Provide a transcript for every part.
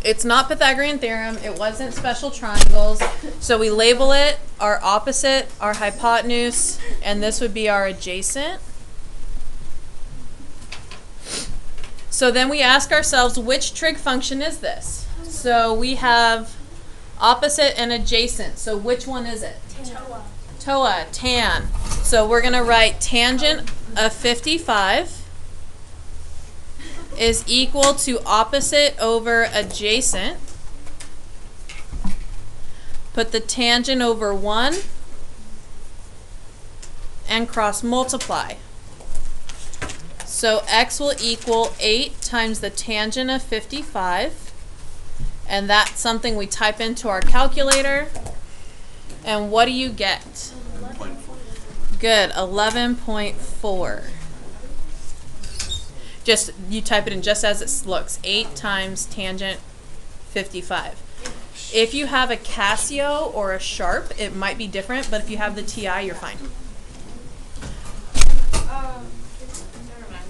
It's not Pythagorean theorem. It wasn't special triangles. So we label it our opposite, our hypotenuse, and this would be our adjacent. So then we ask ourselves, which trig function is this? So we have opposite and adjacent. So which one is it? TOA. TOA, tan. So we're going to write tangent of 55 is equal to opposite over adjacent. Put the tangent over 1 and cross multiply. So x will equal 8 times the tangent of 55. And that's something we type into our calculator. And what do you get? 11.4. Good, 11.4. Just, you type it in just as it looks. 8 times tangent 55. If you have a Casio or a Sharp, it might be different, but if you have the TI, you're fine. Never mind.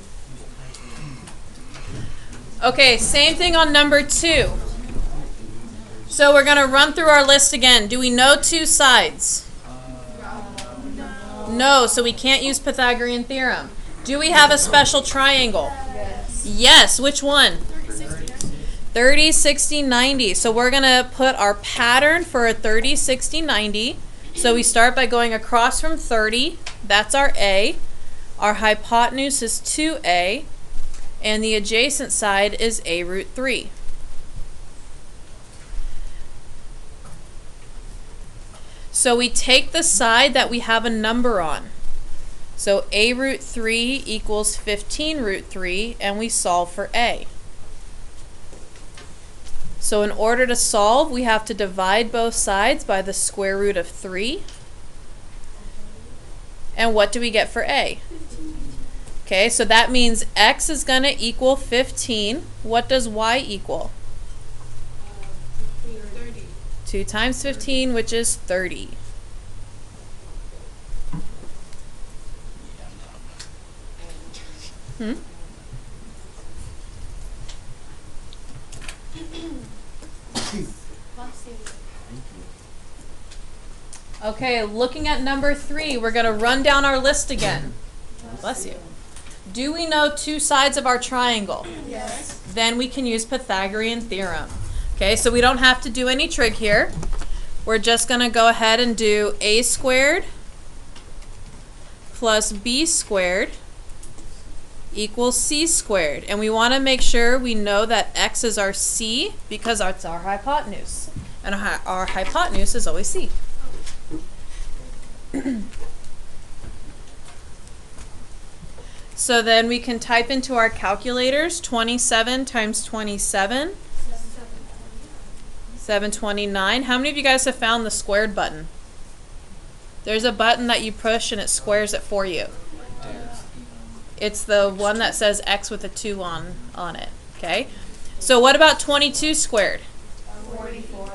Okay, same thing on number 2. So we're going to run through our list again. Do we know two sides? No, so we can't use Pythagorean theorem. Do we have a special triangle? Yes. Yes, which one? 30, 60, 90. So we're going to put our pattern for a 30, 60, 90. So we start by going across from 30. That's our A. Our hypotenuse is 2A. And the adjacent side is A root 3. So we take the side that we have a number on. So A root 3 equals 15 root 3, and we solve for A. So in order to solve, we have to divide both sides by the square root of 3. And what do we get for A? Okay, so that means x is going to equal 15. What does y equal? 30. 2 times 15, which is 30. Okay, looking at number 3, we're going to run down our list again. Bless you. Do we know two sides of our triangle? Yes. Then we can use Pythagorean theorem. Okay, so we don't have to do any trig here. We're just going to go ahead and do a squared plus b squared equals c squared. And we want to make sure we know that x is our c because it's our hypotenuse. And our hypotenuse is always c. So then we can type into our calculators 27 times 27, 729. How many of you guys have found the squared button? There's a button that you push and it squares it for you. It's the one that says X with a 2 on it. Okay. So what about 22 squared? 484.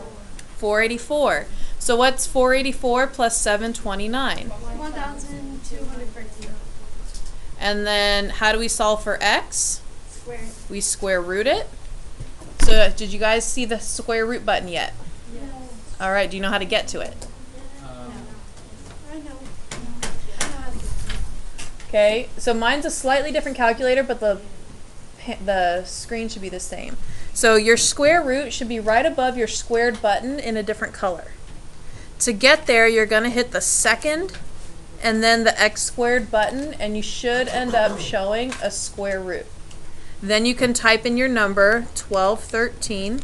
484. So what's 484 plus 729? 1,213. And then how do we solve for X? Square. We square root it. So did you guys see the square root button yet? Yes. All right, do you know how to get to it? I know. Okay, so mine's a slightly different calculator, but the screen should be the same. So your square root should be right above your squared button in a different color. To get there, you're going to hit the second and then the x squared button, and you should end up showing a square root. Then you can type in your number, 1213,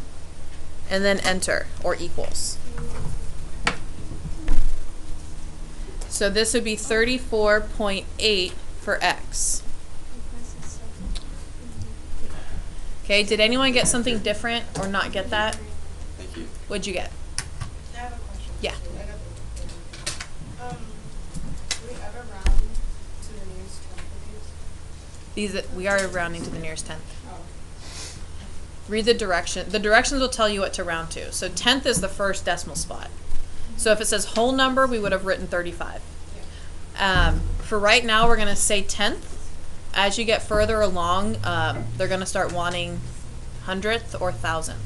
and then enter, or equals. So this would be 34.8 for x. Okay, did anyone get something different or not get that? Thank you. What'd you get? I have a question. Yeah. Do we ever round to the nearest 10 with We are rounding to the nearest tenth. Oh. Read the direction. The directions will tell you what to round to. So tenth is the first decimal spot. So if it says whole number, we would have written 35. For right now, we're going to say tenth. As you get further along, they're going to start wanting hundredth or thousandth.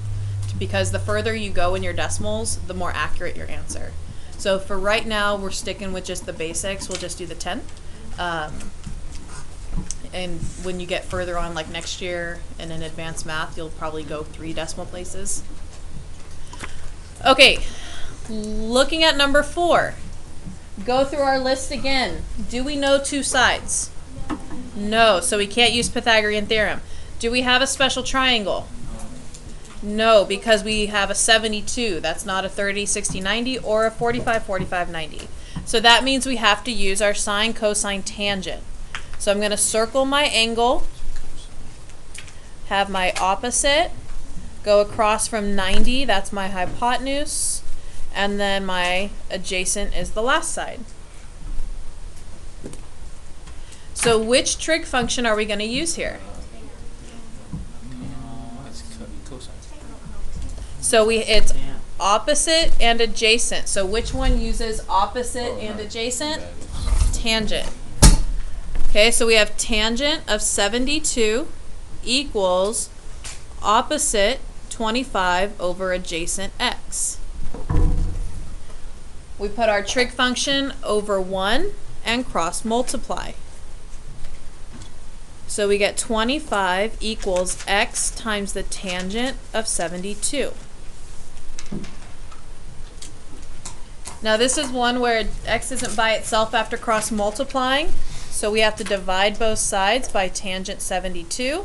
because the further you go in your decimals, the more accurate your answer. So for right now, we're sticking with just the basics. We'll just do the 10. And when you get further on, like next year and in advanced math, you'll probably go 3 decimal places. Okay, looking at number 4. Go through our list again. Do we know 2 sides? No, so we can't use Pythagorean theorem. Do we have a special triangle? No, because we have a 72. That's not a 30, 60, 90 or a 45, 45, 90. So that means we have to use our sine, cosine, tangent. So I'm going to circle my angle, have my opposite, go across from 90, that's my hypotenuse, and then my adjacent is the last side. So which trig function are we going to use here? So it's opposite and adjacent. So which one uses opposite and adjacent? Tangent. Okay, so we have tangent of 72 equals opposite 25 over adjacent x. We put our trig function over 1 and cross multiply. So we get 25 equals x times the tangent of 72. Now this is one where x isn't by itself after cross multiplying, so we have to divide both sides by tangent 72.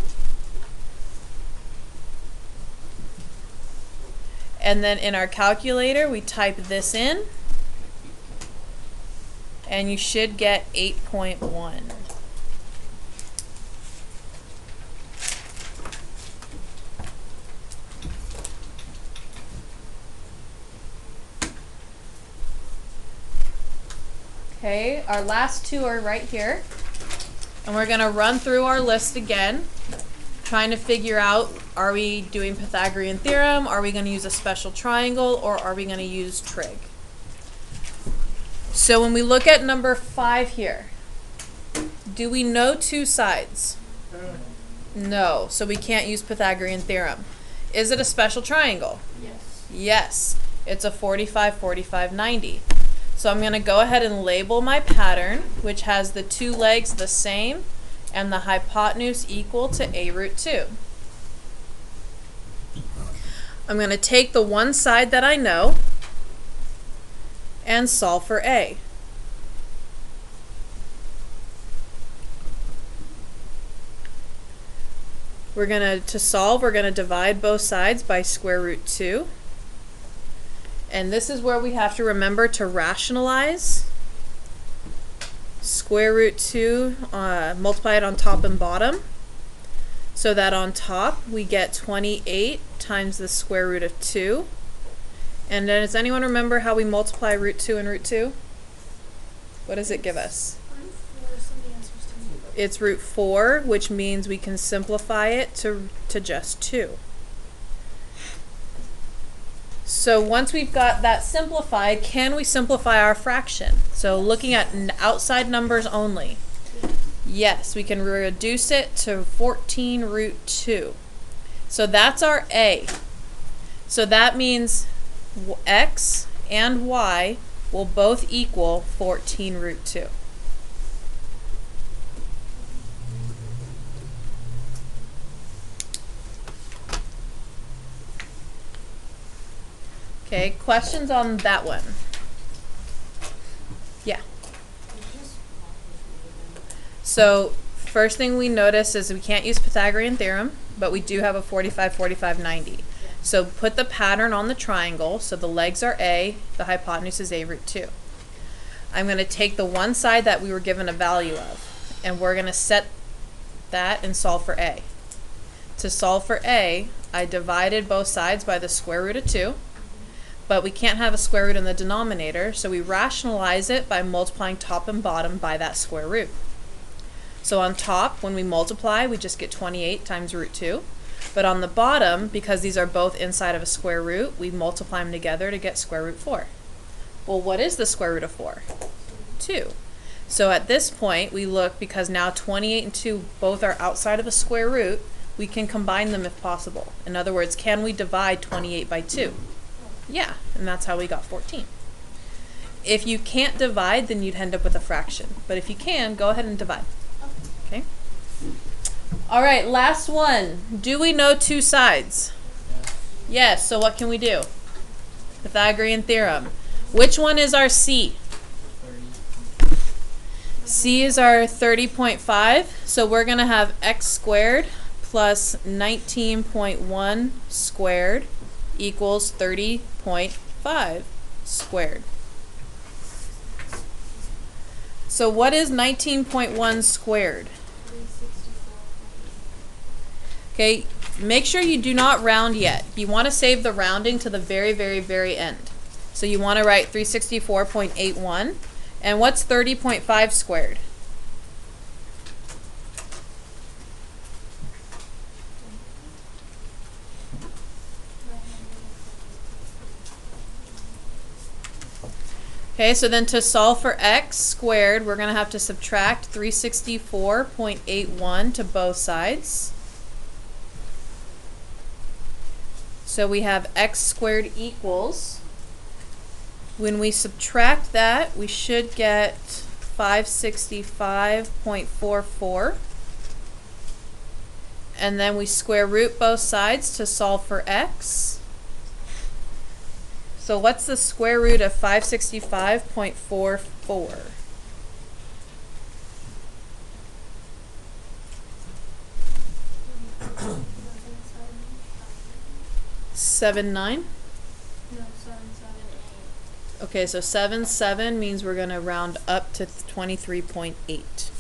And then in our calculator we type this in, and you should get 8.1. Okay, our last 2 are right here. And we're going to run through our list again, trying to figure out, are we doing Pythagorean theorem, are we going to use a special triangle, or are we going to use trig? So when we look at number 5 here, do we know 2 sides? No, so we can't use Pythagorean theorem. Is it a special triangle? Yes. Yes, it's a 45, 45, 90. So I'm going to go ahead and label my pattern, which has the 2 legs the same and the hypotenuse equal to a root 2. I'm going to take the one side that I know and solve for a. To solve, we're going to divide both sides by square root 2. And this is where we have to remember to rationalize. Square root 2, multiply it on top and bottom, so that on top we get 28 times the square root of 2. And then does anyone remember how we multiply root 2 and root 2? What does it give us? It's root 4, which means we can simplify it to just 2. So once we've got that simplified, can we simplify our fraction? So looking at outside numbers only. Yes, we can reduce it to 14 root 2. So that's our a. So that means x and y will both equal 14 root 2. Okay, questions on that one? Yeah. So first thing we notice is we can't use Pythagorean theorem, but we do have a 45, 45, 90. So put the pattern on the triangle, so the legs are a, the hypotenuse is a root 2. I'm going to take the one side that we were given a value of, and we're going to set that and solve for a. To solve for a, I divided both sides by the square root of 2. But we can't have a square root in the denominator, so we rationalize it by multiplying top and bottom by that square root. So on top, when we multiply, we just get 28 times root 2. But on the bottom, because these are both inside of a square root, we multiply them together to get square root 4. Well, what is the square root of 4? 2. So at this point, we look, because now 28 and 2 both are outside of a square root, we can combine them if possible. In other words, can we divide 28 by 2? Yeah, and that's how we got 14. If you can't divide, then you'd end up with a fraction. But if you can, go ahead and divide. Okay? All right, last one. Do we know two sides? Yes, so what can we do? Pythagorean theorem. Which one is our C? C is our 30.5, so we're going to have x squared plus 19.1 squared equals 30.5 squared. So what is 19.1 squared? 364. Okay, make sure you do not round yet. You want to save the rounding to the very, very, very end. So you want to write 364.81. And what's 30.5 squared? Okay, so then to solve for x squared, we're going to have to subtract 364.81 to both sides. So we have x squared equals, when we subtract that, we should get 565.44. And then we square root both sides to solve for x. So what's the square root of 565.44? 79? No, 778. Okay, so 77 means we're going to round up to 23.8.